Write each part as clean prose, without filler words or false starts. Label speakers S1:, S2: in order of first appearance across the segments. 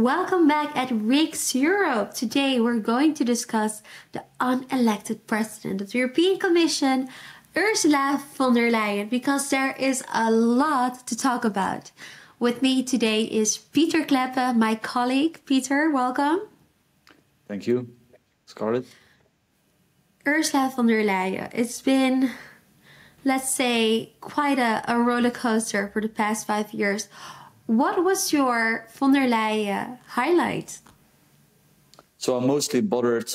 S1: Welcome back at Rick's Europe. Today we're going to discuss the unelected president of the European Commission, Ursula von der Leyen, because there is a lot to talk about. With me today is Pieter Cleppe, my colleague. Pieter, welcome.
S2: Thank you, Scarlett.
S1: Ursula von der Leyen, it's been, let's say, quite a roller coaster for the past 5 years. What was your von der Leyen highlight?
S2: So I'm mostly bothered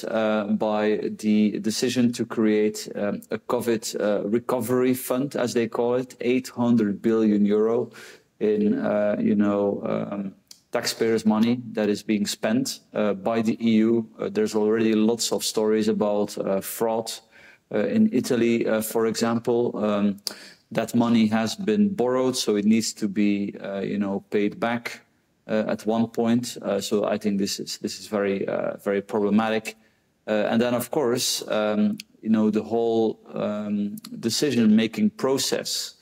S2: by the decision to create a COVID recovery fund, as they call it, 800 billion euro in, taxpayers' money that is being spent by the EU. There's already lots of stories about fraud in Italy, for example. That money has been borrowed, so it needs to be, paid back at one point. So I think this is very, very problematic. And then, of course, the whole decision-making process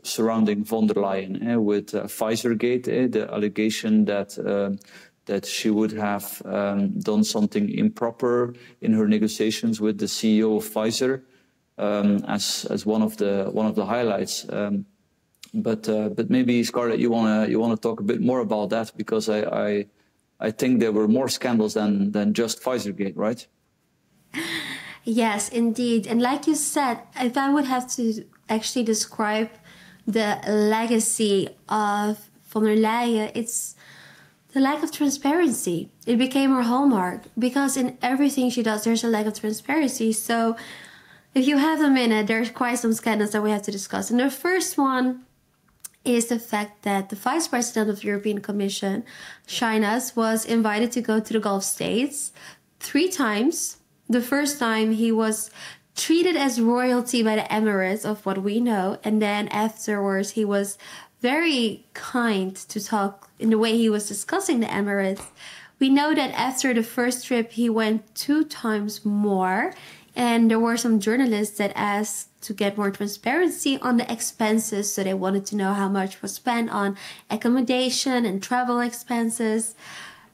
S2: surrounding von der Leyen with Pfizergate, the allegation that she would have done something improper in her negotiations with the CEO of Pfizer. As one of the highlights, but maybe Scarlett, you wanna talk a bit more about that, because I think there were more scandals than just Pfizergate, right?
S1: Yes, indeed, and like you said, if I would have to actually describe the legacy of von der Leyen, it's the lack of transparency. It became her hallmark, because in everything she does, there's a lack of transparency. So if you have a minute, there's quite some scandals that we have to discuss. And the first one is the fact that the Vice President of the European Commission, Shinas, was invited to go to the Gulf states 3 times. The first time he was treated as royalty by the Emirates, of what we know. And then afterwards, he was very kind to talk in the way he was discussing the Emirates. We know that after the first trip, he went 2 times more. And there were some journalists that asked to get more transparency on the expenses. So they wanted to know how much was spent on accommodation and travel expenses.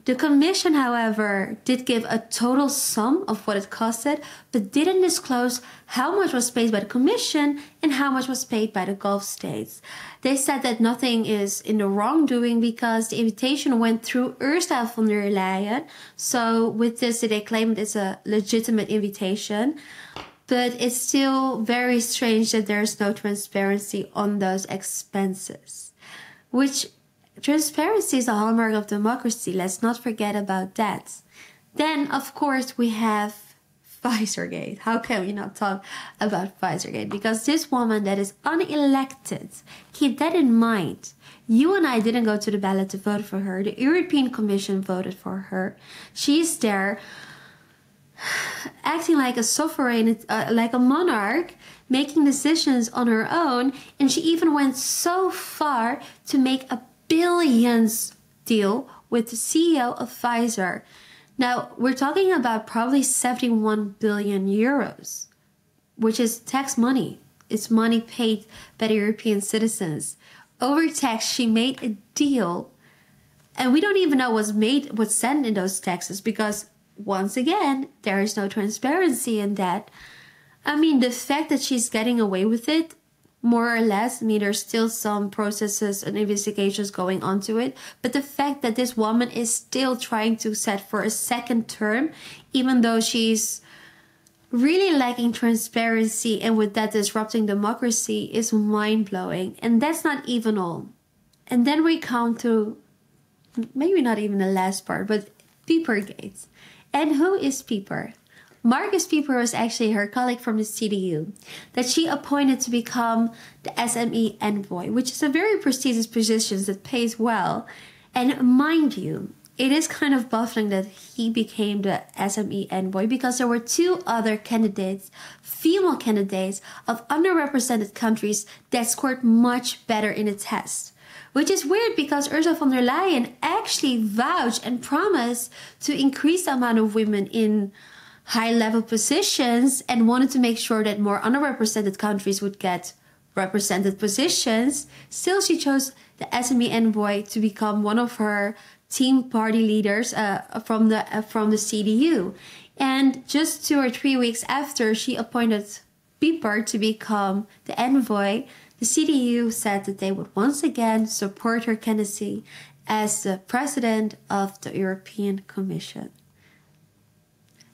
S1: The Commission, however, did give a total sum of what it costed, but didn't disclose how much was paid by the Commission and how much was paid by the Gulf states. They said that nothing is in the wrongdoing because the invitation went through Ursula von der Leyen. So with this, they claim it's a legitimate invitation. But it's still very strange that there's no transparency on those expenses, which transparency is a hallmark of democracy. Let's not forget about that. Then, of course, we have Pfizergate. How can we not talk about Pfizergate? Because this woman that is unelected, keep that in mind. You and I didn't go to the ballot to vote for her. The European Commission voted for her. She's there acting like a sovereign, like a monarch, making decisions on her own. And she even went so far to make a billions deal with the CEO of Pfizer. Now, we're talking about probably 71 billion euros, which is tax money. It's money paid by the European citizens. Over tax, she made a deal, and we don't even know what's sent in those taxes, because once again, there is no transparency in that. I mean, the fact that she's getting away with it, more or less, I mean, there's still some processes and investigations going on to it. But the fact that this woman is still trying to set for a second term, even though she's really lacking transparency and with that disrupting democracy, is mind-blowing. And that's not even all. And then we come to, maybe not even the last part, but Piepergate. And who is Pieper? Marcus Pieper was actually her colleague from the CDU that she appointed to become the SME envoy, which is a very prestigious position that pays well. And mind you, it is kind of baffling that he became the SME envoy, because there were 2 other candidates, female candidates of underrepresented countries, that scored much better in the test. Which is weird, because Ursula von der Leyen actually vouched and promised to increase the amount of women in high-level positions and wanted to make sure that more underrepresented countries would get represented positions. Still, she chose the SME envoy to become one of her team party leaders from the CDU. And just 2 or 3 weeks after she appointed Pieper to become the envoy, the CDU said that they would once again support her candidacy as the president of the European Commission.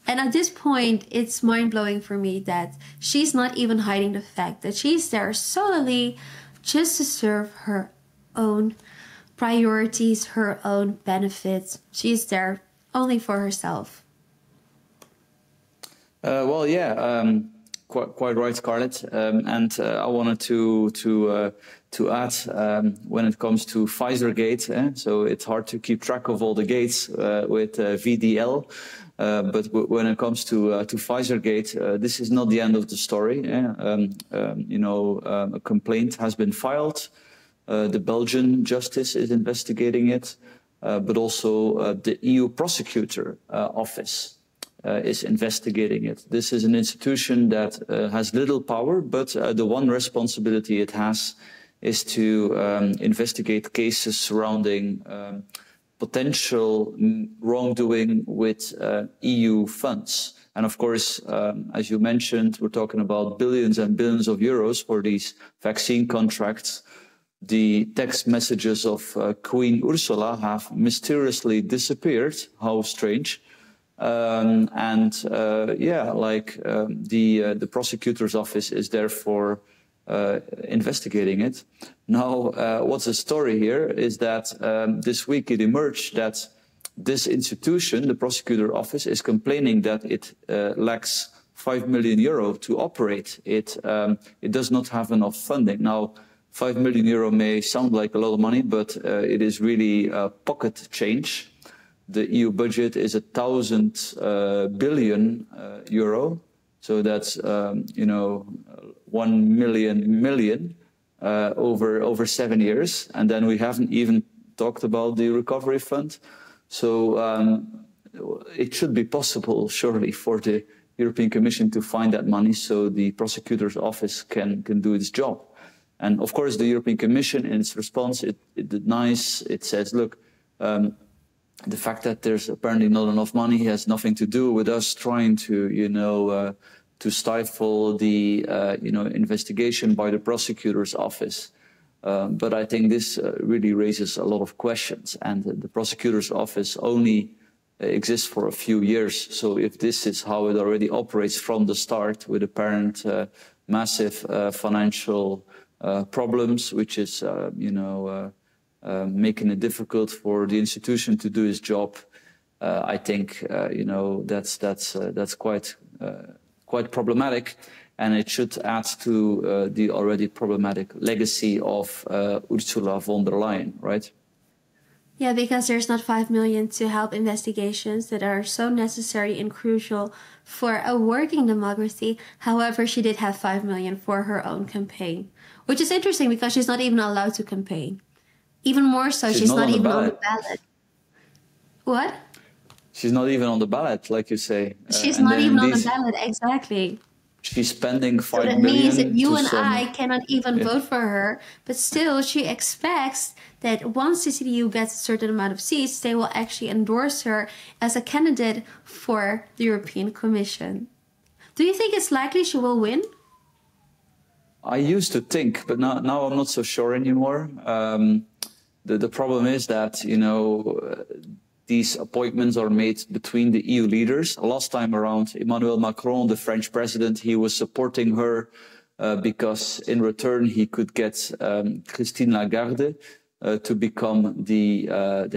S1: And at this point, it's mind-blowing for me that she's not even hiding the fact that she's there solely just to serve her own priorities, her own benefits. She's there only for herself.
S2: Well, yeah, quite right, Scarlett. And I wanted to add when it comes to Pfizergate. So it's hard to keep track of all the gates with VDL. But when it comes to Pfizergate, this is not the end of the story. A complaint has been filed. The Belgian justice is investigating it, but also the EU prosecutor office is investigating it. This is an institution that has little power, but the one responsibility it has is to investigate cases surrounding potential wrongdoing with EU funds. And of course, as you mentioned, we're talking about billions and billions of euros for these vaccine contracts. The text messages of Queen Ursula have mysteriously disappeared. How strange. The prosecutor's office is therefore investigating it. Now, what's the story here is that this week it emerged that this institution, the prosecutor office, is complaining that it lacks €5 million to operate. It does not have enough funding. Now, €5 million may sound like a lot of money, but it is really pocket change. The EU budget is 1,000 billion euro, so that's 1 million over 7 years, and then we haven't even talked about the recovery fund. So it should be possible, surely, for the European Commission to find that money so the prosecutor's office can do its job. And of course, the European Commission, in its response, it denies. It says, look, the fact that there's apparently not enough money has nothing to do with us trying to, to stifle the, investigation by the prosecutor's office. But I think this really raises a lot of questions. And the prosecutor's office only exists for a few years. So if this is how it already operates from the start, with apparent massive financial problems, which is, making it difficult for the institution to do its job, I think, that's quite problematic, and it should add to the already problematic legacy of Ursula von der Leyen, right?
S1: Yeah, because there's not 5 million to help investigations that are so necessary and crucial for a working democracy. However, she did have 5 million for her own campaign, which is interesting because she's not even allowed to campaign. Even more so, she's not even on the ballot. What?
S2: She's not even on the ballot, like you say.
S1: She's not even on the ballot, exactly.
S2: She's spending 5 million.
S1: So that means that you and I cannot even vote for her, but still she expects that once the CDU gets a certain amount of seats, they will actually endorse her as a candidate for the European Commission. Do you think it's likely she will win?
S2: I used to think, but now I'm not so sure anymore. The problem is that, these appointments are made between the EU leaders. Last time around, Emmanuel Macron, the French president, he was supporting her because in return he could get Christine Lagarde to become the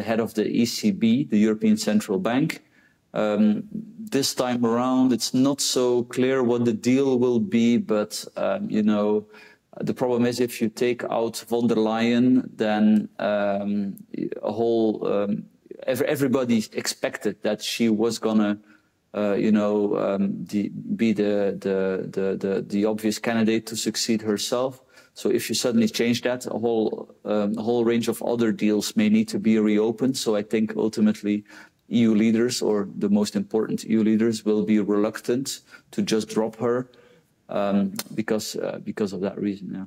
S2: head of the ECB, the European Central Bank. This time around, it's not so clear what the deal will be, but, the problem is if you take out von der Leyen, then everybody expected that she was gonna, be the obvious candidate to succeed herself. So if you suddenly change that, a whole range of other deals may need to be reopened. So I think ultimately EU leaders, or the most important EU leaders, will be reluctant to just drop her because of that reason. Yeah.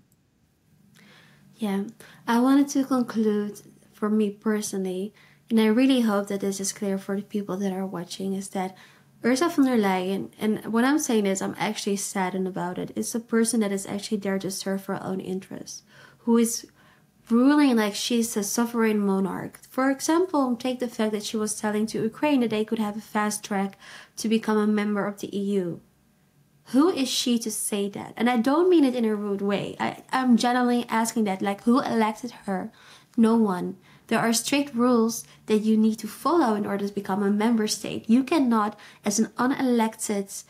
S1: Yeah, I wanted to conclude, for me personally, and I really hope that this is clear for the people that are watching, is that Ursula von der Leyen, and what I'm saying is I'm actually saddened about it, is a person that is actually there to serve her own interests, who is ruling like she's a sovereign monarch. For example, take the fact that she was telling to Ukraine that they could have a fast track to become a member of the EU. Who is she to say that? And I don't mean it in a rude way. I'm genuinely asking that, like, who elected her? No one. There are strict rules that you need to follow in order to become a member state. You cannot, as an unelected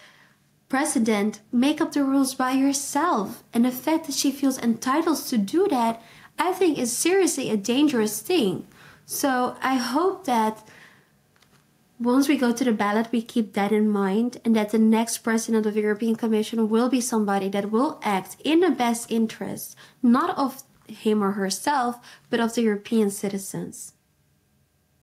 S1: president, make up the rules by yourself. And the fact that she feels entitled to do that, I think, is seriously a dangerous thing. So I hope that once we go to the ballot, we keep that in mind, and that the next president of the European Commission will be somebody that will act in the best interest, not of him or herself, but of the European citizens.